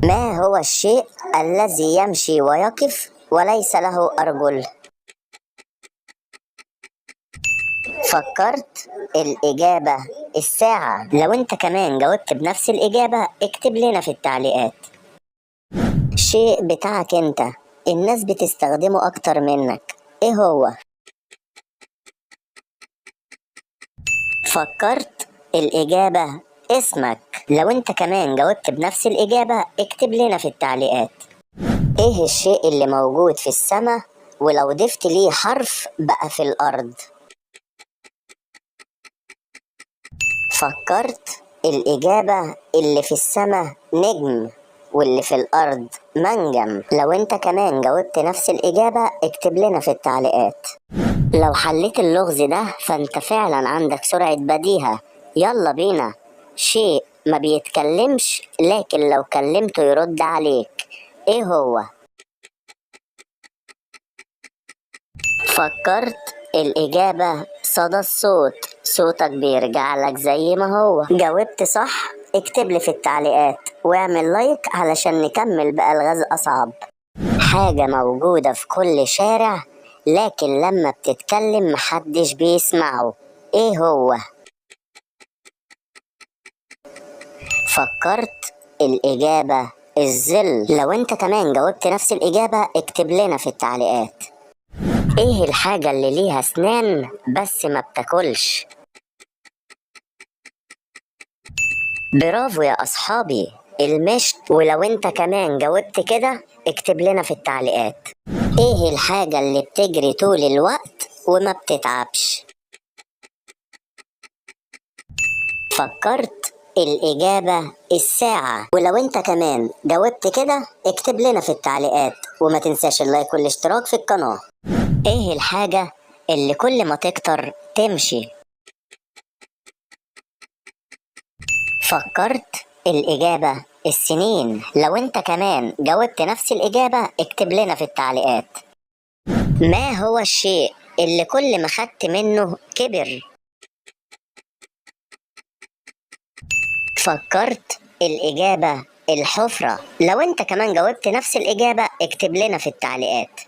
ما هو الشيء الذي يمشي ويقف وليس له أرجل؟ فكرت؟ الإجابة الساعة. لو أنت كمان جاوبت بنفس الإجابة اكتب لنا في التعليقات. شيء بتاعك أنت الناس بتستخدمه أكتر منك، إيه هو؟ فكرت؟ الإجابة اسمك. لو أنت كمان جاوبت بنفس الإجابة اكتب لنا في التعليقات. إيه الشيء اللي موجود في السماء ولو ضفت ليه حرف بقى في الأرض؟ فكرت؟ الإجابة اللي في السماء نجم واللي في الأرض منجم. لو أنت كمان جاوبت نفس الإجابة اكتب لنا في التعليقات. لو حليت اللغز ده فأنت فعلا عندك سرعة بديهة. يلا بينا. شيء ما بيتكلمش لكن لو كلمته يرد عليك، إيه هو؟ فكرت؟ الإجابة صدى الصوت. صوتك بيرجع لك زي ما هو. جاوبت صح؟ اكتب لي في التعليقات واعمل لايك علشان نكمل بألغاز أصعب. حاجة موجودة في كل شارع لكن لما بتتكلم محدش بيسمعه، ايه هو؟ فكرت؟ الإجابة الظل. لو انت كمان جاوبت نفس الإجابة اكتب لنا في التعليقات. ايه الحاجة اللي ليها اسنان بس ما بتاكلش؟ برافو يا أصحابي، المشط. ولو انت كمان جاوبت كده اكتب لنا في التعليقات. ايه الحاجة اللي بتجري طول الوقت وما بتتعبش؟ فكرت؟ الإجابة الساعة. ولو انت كمان جاوبت كده اكتب لنا في التعليقات وما تنساش اللايك والاشتراك في القناة. ايه الحاجة اللي كل ما تكتر تمشي؟ فكرت؟ الإجابة السنين. لو انت كمان جاوبت نفس الإجابة اكتب لنا في التعليقات. ما هو الشيء اللي كل ما خدت منه كبر؟ فكرت؟ الإجابة الحفرة. لو انت كمان جاوبت نفس الإجابة اكتب لنا في التعليقات.